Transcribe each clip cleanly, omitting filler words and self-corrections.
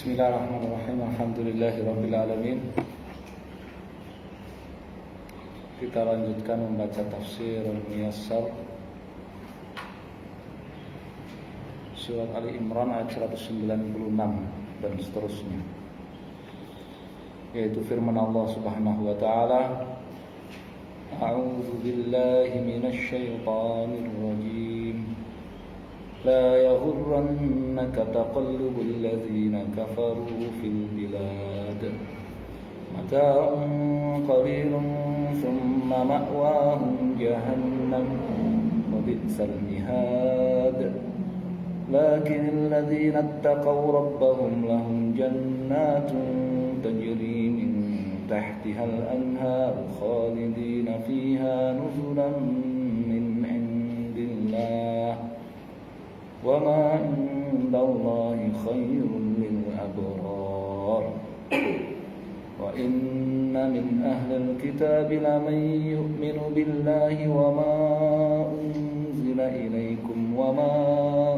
Bismillahirrahmanirrahim. Alhamdulillahirabbil alamin. Kita lanjutkan membaca tafsir Al-Muyassar surat Ali Imran ayat 196 dan seterusnya, yaitu firman Allah Subhanahu wa taala, A'udzu billahi minasy syaithanir rajim. لا يغرنك تقلب الذين كفروا في البلاد متاع قليل ثم مأواهم جهنم وبئس المهاد لكن الذين اتقوا ربهم لهم جنات تجري من تحتها الأنهار خالدين فيها نزلا من عند الله وما عند الله خير للأبرار وإن من أهل الكتاب لمن يؤمن بالله وما أنزل إليكم وما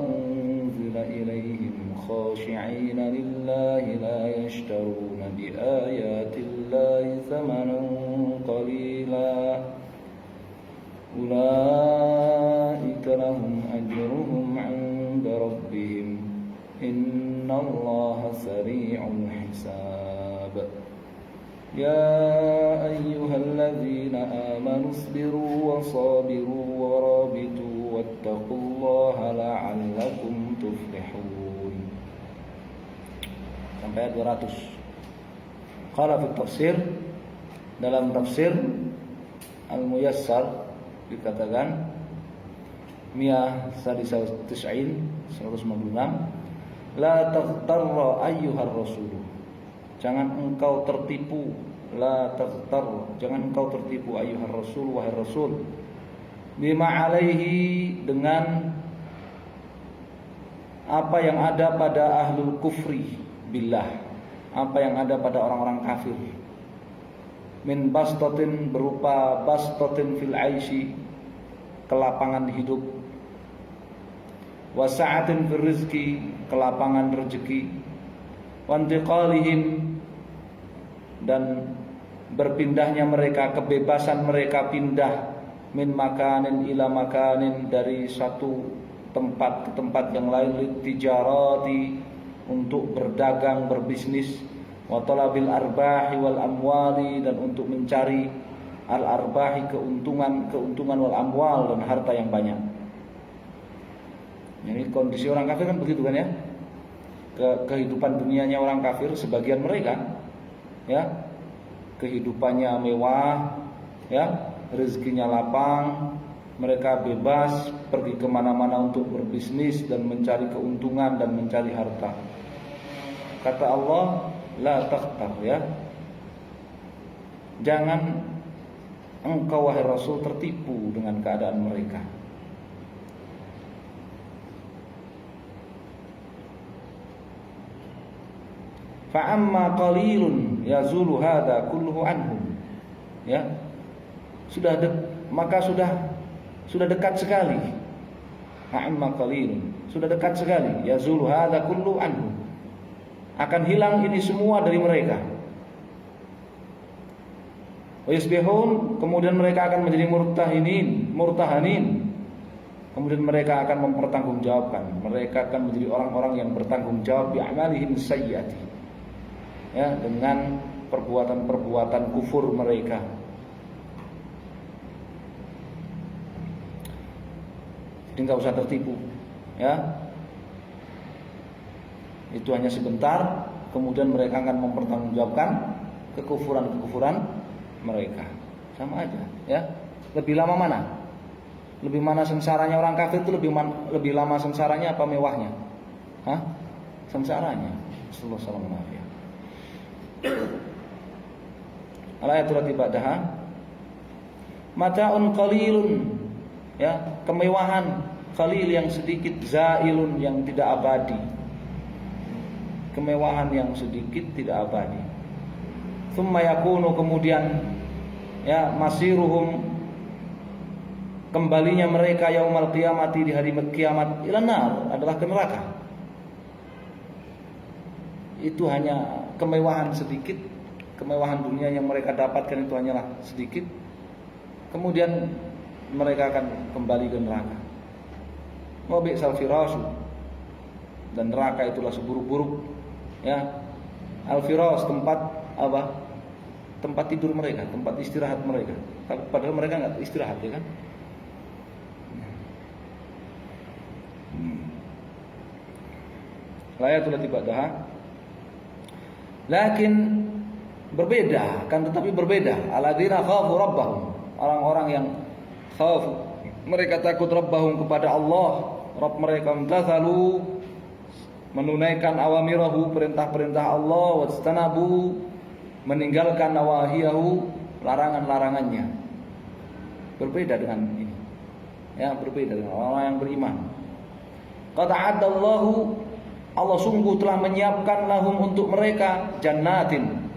أنزل إليهم خاشعين لله لا يشترون بآيات الله ثمنا قليلا أولئك لهم أجرهم عند ربهم إن الله سريع الحساب يا أيها الذين آمنوا اصبروا وصابروا ورابطوا واتقوا الله لعلكم تفلحون. Sampai 200. Qala fi tafsir, dalam tafsir Al-Muyassar dikatakan Miyah Sadisah Tis'in 196, La taghtarra ayyuhar rasul, jangan engkau tertipu, la taghtar, jangan engkau tertipu ayyuhar rasul, wahai rasul, bima alaihi, dengan apa yang ada pada ahlul kufri billah, apa yang ada pada orang-orang kafir, min bastatin, berupa bastatin fil aishi, kelapangan hidup, wa sa'atin fil rizki, kelapangan rezeki, wa intiqalihim, dan berpindahnya mereka, kebebasan mereka pindah, min makanin ila makanin, dari satu tempat ke tempat yang lain, litijarati, untuk berdagang, berbisnis, wa talabil arbahi wal amwali, dan untuk mencari al-arbahi, keuntungan wal amwal, dan harta yang banyak. Jadi kondisi orang kafir kan begitu kan ya. Kehidupan dunianya orang kafir, sebagian mereka ya, kehidupannya mewah ya, rezekinya lapang, mereka bebas pergi kemana-mana untuk berbisnis dan mencari keuntungan dan mencari harta. Kata Allah, la takhtar, ya, jangan engkau wahai Rasul tertipu dengan keadaan mereka. Fa'amma qalilun yazulu hadza kulluhu anhum, ya, maka sudah dekat sekali. Fa'amma qalilun, sudah dekat sekali, yazulu hadza kulluhu anhum, akan hilang ini semua dari mereka. Yusbihun, kemudian mereka akan menjadi murtahanin, kemudian mereka akan mempertanggungjawabkan, mereka akan menjadi orang-orang yang bertanggung jawab bi amalihim sayyiati, ya, dengan perbuatan-perbuatan kufur mereka. Jadi enggak usah tertipu, ya, itu hanya sebentar, kemudian mereka akan mempertanggungjawabkan kekufuran mereka. Sama aja, ya. Lebih lama mana? Lebih mana sengsaranya orang kafir itu, lebih lama sengsaranya apa mewahnya? Hah? Sengsaranya. Sallallahu alaihi wasallam. Al-ayatul ba'daha, mata'un qalilun, ya, kemewahan qalil yang sedikit, zailun yang tidak abadi. Kemewahan yang sedikit tidak abadi. Tsumma yakunu, kemudian ya, masiruhum, kembalinya mereka yaumal qiyamati, di hari kiamat, ilan nar, adalah ke neraka. itu hanya kemewahan sedikit, kemewahan dunia yang mereka dapatkan itu hanyalah sedikit, kemudian mereka akan kembali ke neraka. Wa bi'sal firasyu, dan neraka itulah seburuk-buruk, ya. Al-firas, tempat apa? Tempat tidur mereka, tempat istirahat mereka. Padahal mereka nggak istirahat, ya kan? Layatul tibadaha. Lakin berbeda, kan tetapi berbeda. Alladzina khafu rabbahum, orang-orang yang khafu, mereka takut rabbahum kepada Allah, Rabb mereka, imtathalu, menunaikan awamirahu, perintah-perintah Allah, wastanabu, meninggalkan nawahiyahu, larangan-larangannya. Berbeda dengan ini, ya, berbeda dengan orang yang beriman. Qad a'addallahu, Allah sungguh telah menyiapkan lahum untuk mereka jannatin,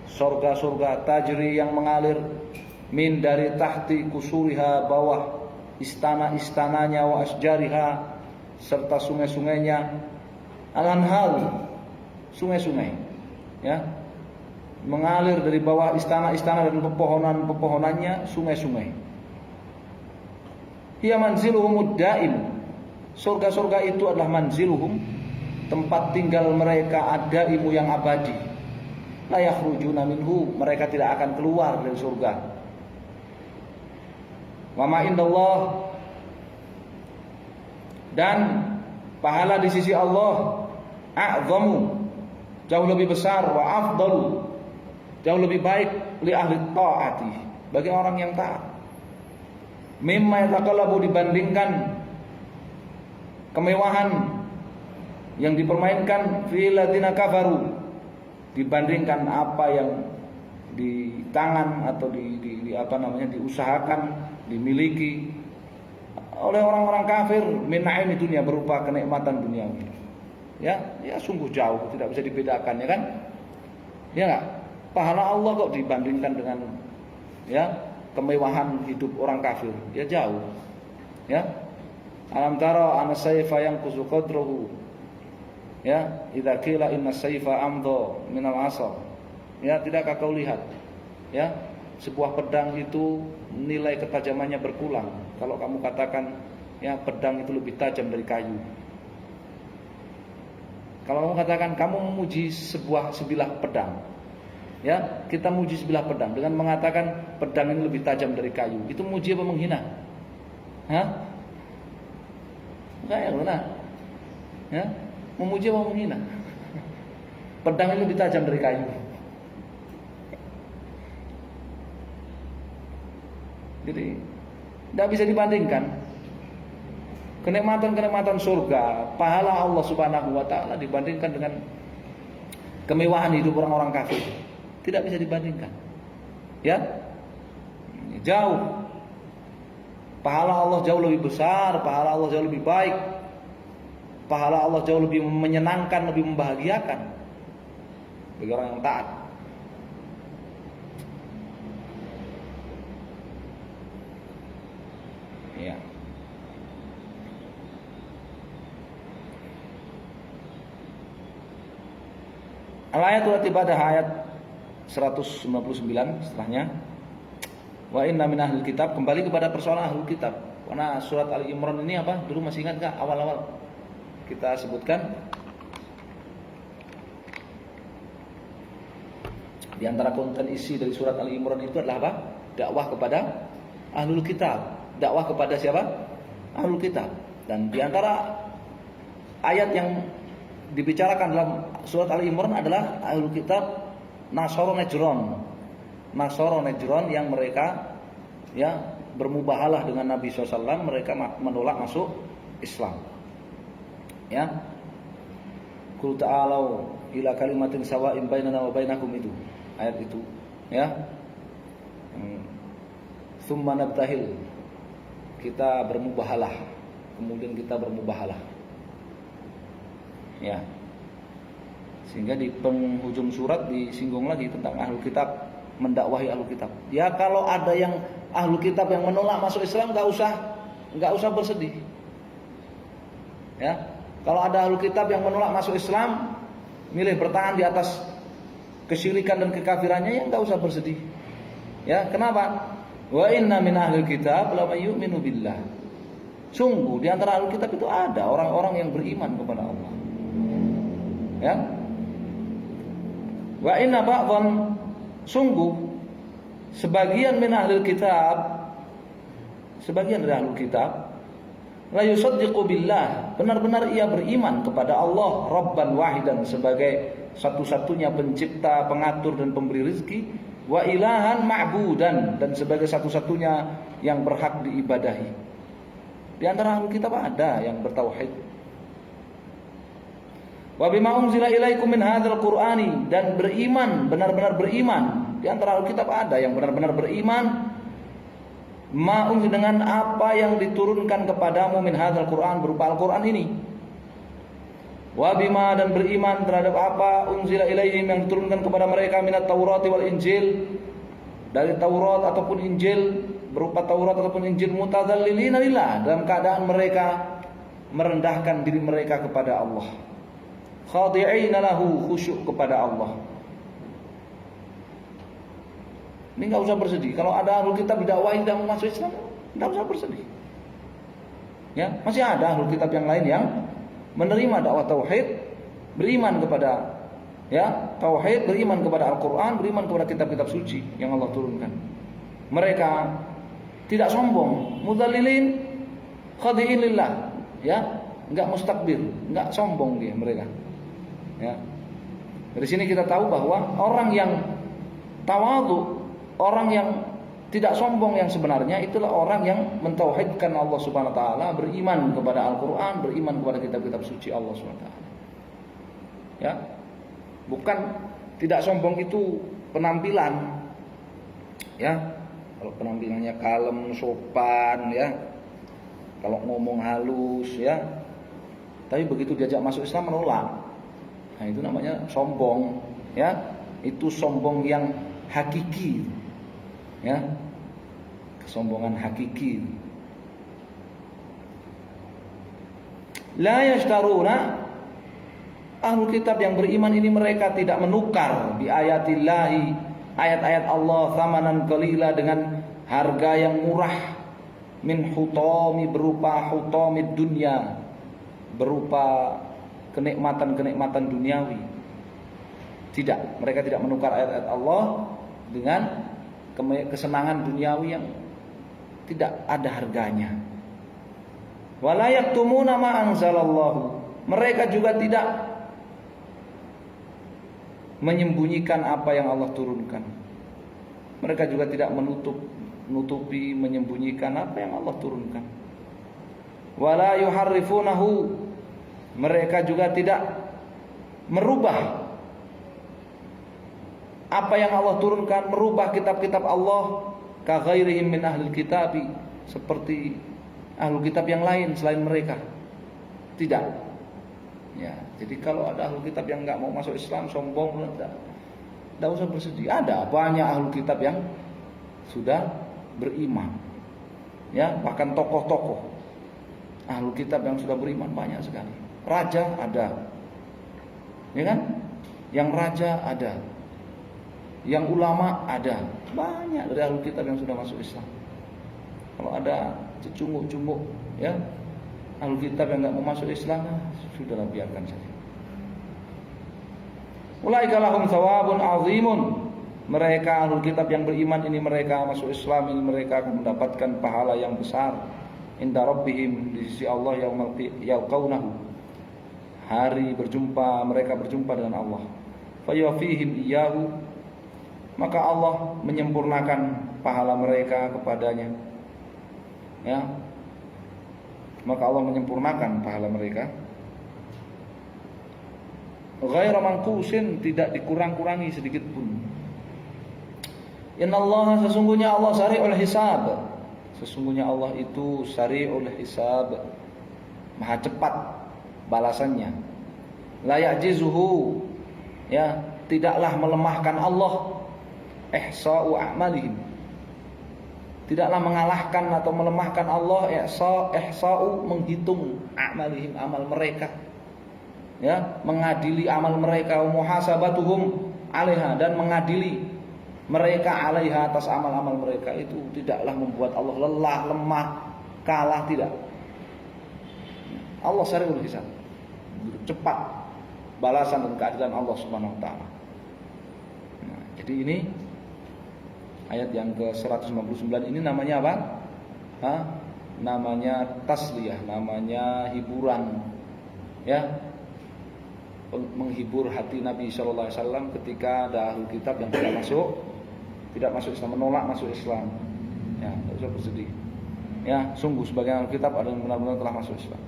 surga-surga, tajri yang mengalir, min dari tahti kusuriha, bawah istana-istananya, wa asjariha, serta sungai-sungainya, al-anhal, sungai-sungai, ya, mengalir dari bawah istana-istana dan pepohonan-pepohonannya, sungai-sungai. Hiya manziluhumud daim, surga-surga itu adalah manziluhum, tempat tinggal mereka, adaimu yang abadi. La yakhrujuna minhu, mereka tidak akan keluar dari surga. Wa ma indallah, dan pahala di sisi Allah, a'zamu, jauh lebih besar, wa afdalu, jauh lebih baik, li ahli ta'ati, bagi orang yang taat. Mimma yataqallabu, dibandingkan kemewahan yang dipermainkan, fil ladzina kafaru, dibandingkan apa yang di tangan atau di apa namanya, diusahakan, dimiliki oleh orang-orang kafir, min na'imi dunia, berupa kenikmatan duniawi. Ya, ya sungguh jauh, tidak bisa dibedakan, ya kan? Ya enggak? Pahala Allah kok dibandingkan dengan, ya, kemewahan hidup orang kafir, ya jauh. Ya. Alam tara anna sayfa yanqusu qadruhu, ya, idza qila inna sayfa amdha minal asal. Ya, tidakkah kau lihat, ya, sebuah pedang itu nilai ketajamannya berkurang kalau kamu katakan, ya, pedang itu lebih tajam dari kayu. Kalau kamu katakan kamu memuji sebilah pedang, ya, kita muji sebilah pedang dengan mengatakan pedang ini lebih tajam dari kayu, itu muji apa menghina? Hah? Enggak, ya, benar. Ya, memuji apa menghina? Pedang ini lebih tajam dari kayu. Jadi tidak bisa dibandingkan. Kenikmatan-kenikmatan surga, pahala Allah Subhanahu wa taala dibandingkan dengan kemewahan hidup orang-orang kafir, tidak bisa dibandingkan. Ya, jauh. Pahala Allah jauh lebih besar, pahala Allah jauh lebih baik, pahala Allah jauh lebih menyenangkan, lebih membahagiakan bagi orang yang taat. Ya. Al-ayatul ibadah, ayat 199 setelahnya. Wa inna min ahlil kitab, kembali kepada persoalan ahlul kitab. Karena surat Ali Imran ini apa? Dulu masih ingat enggak awal-awal kita sebutkan di antara konten isi dari surat Ali Imran itu adalah apa? Dakwah kepada ahlul kitab. Dakwah kepada siapa? Ahlul kitab. Dan di antara ayat yang dibicarakan dalam surat Ali Imran adalah ahlul kitab Nasara Najran. Nasara Najran yang mereka, ya, bermubahalah dengan Nabi SAW, mereka menolak masuk Islam. Ya. Qul ta'alau ila kalimatin sawa'in bainana wa bainakum, itu ayat itu, ya. Tsumma nabtahil, kita bermubahalah, kemudian kita bermubahalah. Ya. Sehingga di penghujung surat disinggung lagi tentang ahlul kitab, mendakwahi ahlul kitab. Ya, kalau ada yang ahlul kitab yang menolak masuk Islam, enggak usah bersedih. Ya. Kalau ada ahlul kitab yang menolak masuk Islam, milih bertahan di atas kesyirikan dan kekafirannya, ya enggak usah bersedih. Ya, kenapa? Wa inna min ahlil kitab la may yu'minu billah. Sungguh di antara ahlul kitab itu ada orang-orang yang beriman kepada Allah. Ya. Wa inna ba'dhan, sungguh sebagian min ahlil kitab, sebagian dari ahlul kitab, la yusaddiqu billah, benar-benar ia beriman kepada Allah Rabban wahidan, sebagai satu-satunya pencipta, pengatur dan pemberi rezeki, wa ilahan ma'budan, dan sebagai satu-satunya yang berhak diibadahi. Di antara ahlul kitab ada yang bertauhid. Wa bima unzila ilaikum min hadzal qur'ani, dan beriman, benar-benar beriman. Di antara ahlul kitab ada yang benar-benar beriman ma'un, dengan apa yang diturunkan kepadamu min hadzal Qur'an, berupa Al-Qur'an ini. Wa bima, dan beriman terhadap apa unzila ilaihim, yang diturunkan kepada mereka minat Taurat wal Injil, dari Taurat ataupun Injil, berupa Taurat ataupun Injil, mutadzallilina lillah, dalam keadaan mereka merendahkan diri mereka kepada Allah, khadi'ina lahu, khusyuk kepada Allah. Ini enggak usah bersedih. Kalau ada ahlul kitab didakwahi tidak mau masuk Islam, enggak usah bersedih. Ya, masih ada ahlul kitab yang lain yang menerima dakwah tauhid, beriman kepada tauhid, beriman kepada Al-Qur'an, beriman kepada kitab-kitab suci yang Allah turunkan. Mereka tidak sombong, mudzallilin, khadi'in lillah, enggak mustakbir, enggak sombong dia mereka. Ya. Dari sini kita tahu bahwa orang yang tawadhu, orang yang tidak sombong yang sebenarnya, itulah orang yang mentauhidkan Allah Subhanahu wa taala, beriman kepada Al-Qur'an, beriman kepada kitab-kitab suci Allah Subhanahu wa taala. Ya. Bukan tidak sombong itu penampilan. Ya. Kalau penampilannya kalem, sopan, ya. Kalau ngomong halus, ya. Tapi begitu diajak masuk Islam menolak. Nah, itu namanya sombong, ya. Itu sombong yang hakiki. Ya, kesombongan hakiki. La yashtaruna, ahlul kitab yang beriman ini mereka tidak menukar bi ayatillahi, ayat-ayat Allah, thamanan qalila, dengan harga yang murah, min hutami, berupa hutamid dunya, berupa kenikmatan-kenikmatan duniawi. Tidak, mereka tidak menukar ayat-ayat Allah dengan kesenangan duniawi yang tidak ada harganya. Wala yaktumuna ma anzalallahu, mereka juga tidak menyembunyikan apa yang Allah turunkan. Mereka juga tidak menutupi, menyembunyikan apa yang Allah turunkan. Wala yuharrifunahu, mereka juga tidak merubah apa yang Allah turunkan, merubah kitab-kitab Allah, ka ghairihim min ahlil kitabi, seperti ahlul kitab yang lain selain mereka. Tidak. Ya, jadi kalau ada ahlul kitab yang enggak mau masuk Islam, sombong, enggak usah bersedih. Ada banyak ahlul kitab yang sudah beriman. Ya, bahkan tokoh-tokoh ahlul kitab yang sudah beriman banyak sekali. Raja ada. Ya kan? Yang raja ada. Yang ulama ada, banyak dari ahlul kitab yang sudah masuk Islam. Kalau ada cecunguk-cunguk, ya, ahlul kitab yang enggak mau masuk Islam, sudahlah, biarkan saja. Ulaika lahum thawabun azimun, mereka ahlul kitab yang beriman ini, mereka masuk Islam ini, mereka akan mendapatkan pahala yang besar inda rabbihim, di sisi Allah, yaumul yalqaunahu, hari berjumpa, mereka berjumpa dengan Allah. Fayafihim iyyahu, maka Allah menyempurnakan pahala mereka kepadanya. Ya. Maka Allah menyempurnakan pahala mereka. Ghaira manqusin, tidak dikurang-kurangi sedikit pun. Innallaha, sesungguhnya Allah sari'ul hisab. Sesungguhnya Allah itu sari'ul hisab, maha cepat balasannya. La ya'jizuhu, ya, tidaklah melemahkan Allah ihsa'u a'malihim, tidaklah mengalahkan atau melemahkan Allah ihsa'u, menghitung a'malihim, amal mereka. ya, mengadili amal mereka, muhasabatuhum 'alaiha, dan mengadili mereka 'alaiha atas amal-amal mereka itu tidaklah membuat Allah lelah, lemah, kalah, tidak. Allah sari'ul hisab, cepat balasan dan keadilan Allah Subhanahu wa taala. Nah, jadi ini ayat yang ke-159 ini namanya apa? Namanya tasliyah, namanya hiburan, ya, menghibur hati Nabi Shallallahu Alaihi Wasallam ketika ada ahli kitab yang tidak masuk Islam, menolak masuk Islam. Ya, tidak usah bersedih. Ya, sungguh sebagian ahli kitab ada yang benar-benar telah masuk Islam.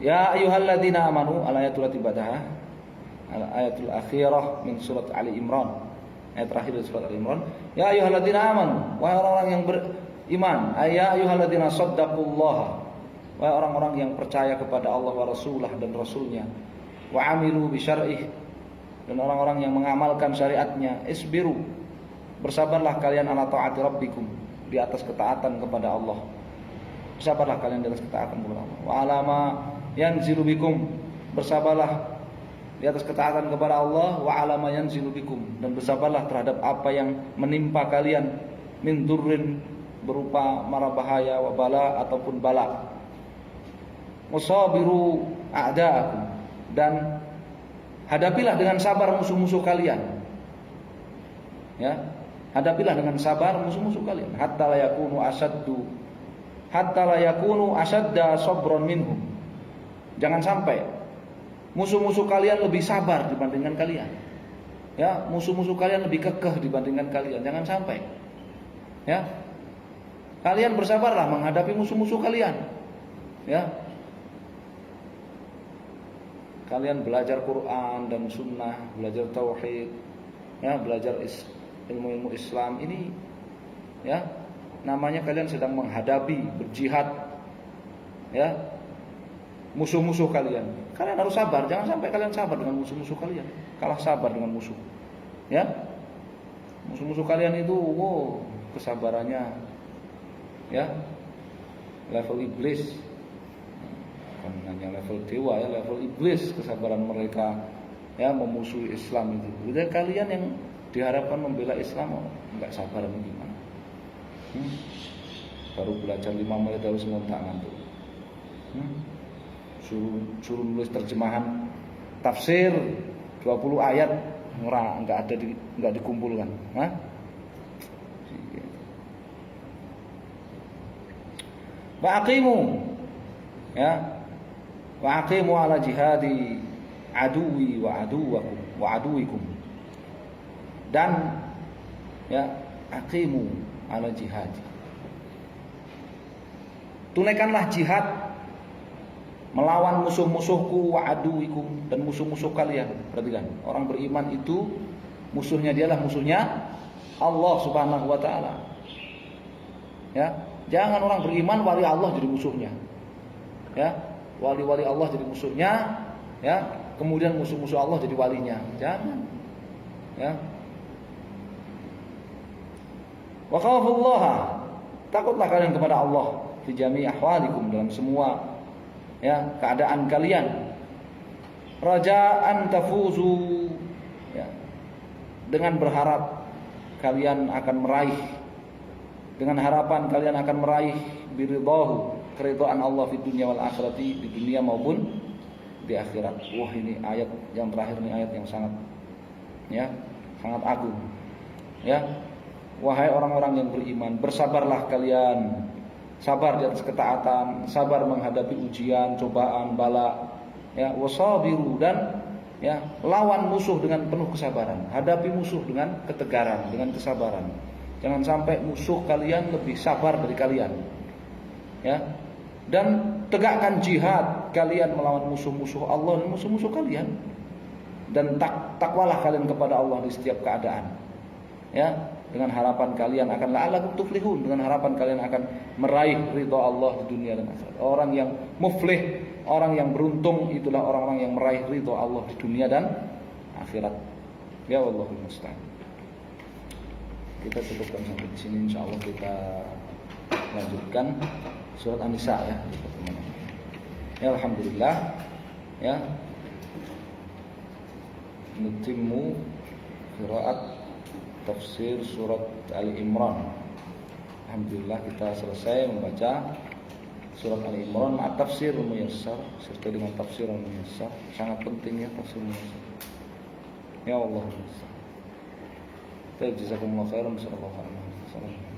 Ya ayyuhalladzina amanu, al-ayatul ba'daha, al-ayatul akhirah min surat Ali Imran. Ayat terakhir dari surat Ali Imran. Ya ayyuhalladzina amanu, wahai orang-orang yang beriman. Ya ayyuhalladzina saddaqullaha, wahai orang-orang yang percaya kepada Allah wa rasulah dan rasulnya. Wa amilu bi syar'ih, dan orang-orang yang mengamalkan syariatnya. Isbiru, bersabarlah kalian ala ta'ati rabbikum, di atas ketaatan kepada Allah. Bersabarlah kalian di atas ketaatan kepada Allah. Wa alama yanzilu bikum, bersabarlah di atas ketaatan kepada Allah. Wa alama yanzilu bikum, dan bersabarlah terhadap apa yang menimpa kalian, min durrin, berupa mara bahaya, wa bala, ataupun bala. Wasabiru a'da'akum, dan hadapilah dengan sabar musuh-musuh kalian. Ya, hadapilah dengan sabar musuh-musuh kalian. Hatta la yakunu asadda sabran minhum. Jangan sampai musuh-musuh kalian lebih sabar dibandingkan kalian. Ya, musuh-musuh kalian lebih kekeh dibandingkan kalian. Jangan sampai. Ya. Kalian bersabarlah menghadapi musuh-musuh kalian. Ya. Kalian belajar Quran dan Sunnah, belajar Tauhid, ya, belajar ilmu-ilmu Islam ini, ya, namanya kalian sedang menghadapi, berjihad, ya, musuh-musuh kalian. Kalian harus sabar, jangan sampai kalian sabar dengan musuh-musuh kalian, kalah sabar dengan musuh, ya. Musuh-musuh kalian itu, kesabarannya, ya, level iblis. Bukan hanya level dewa, ya, level iblis kesabaran mereka, ya, memusuhi Islam itu. Jadi kalian yang diharapkan membela Islam enggak sabar gimana? Baru belajar 5 menit harus ngontak ngantuk. Suruh nulis terjemahan tafsir 20 ayat enggak dikumpulkan. Waqimu, ya, wa aqimu ala jihadi aduwi wa aduwakum wa aduwikum, dan, ya, aqimu ala jihadi, tunaikanlah jihad melawan musuh-musuhku wa aduwikum, dan musuh-musuh kalian. Perhatikan, orang beriman itu musuhnya dialah musuhnya Allah Subhanahu wa taala. Ya, jangan orang beriman wali Allah jadi musuhnya. Ya, wali-wali Allah jadi musuhnya, ya, kemudian musuh-musuh Allah jadi walinya. Jangan, ya. Wa khafullaha, takutlah kalian kepada Allah fi jami' ahwalikum, dalam semua, ya, keadaan kalian. Raja'an tafuzu, ya, dengan berharap kalian akan meraih, dengan harapan kalian akan meraih biridahu, keridhaan Allah di dunia wal akhirati, di dunia maupun di akhirat. Wah, ini ayat yang terakhir, ini ayat yang sangat, ya, sangat agung. Ya, wahai orang-orang yang beriman, bersabarlah kalian, sabar di atas ketaatan, sabar menghadapi ujian, cobaan, bala, ya, wasabiru, dan, ya, lawan musuh dengan penuh kesabaran, hadapi musuh dengan ketegaran, dengan kesabaran. Jangan sampai musuh kalian lebih sabar dari kalian, ya. Dan tegakkan jihad kalian melawan musuh-musuh Allah dan musuh-musuh kalian. Dan takwalah kalian kepada Allah di setiap keadaan, ya, dengan harapan kalian akan la'allakum tuflihun, dengan harapan kalian akan meraih ridha Allah di dunia dan akhirat. Orang yang muflih, orang yang beruntung, itulah orang-orang yang meraih ridha Allah di dunia dan akhirat. Ya, wallahul musta'an. Kita cukupkan sampai di sini, insyaallah kita lanjutkan surat An-Nisa, ya. Ya alhamdulillah ya. Nutimmu qiraat tafsir surat Ali Imran. Alhamdulillah kita selesai membaca surat Ali Imran ma'a tafsir muyassar, serta dengan tafsir muyassar. Sangat penting ya tafsir muyassar. Ya Allah. Jazakumullah khairan. Sallallahu alaihi wasallam.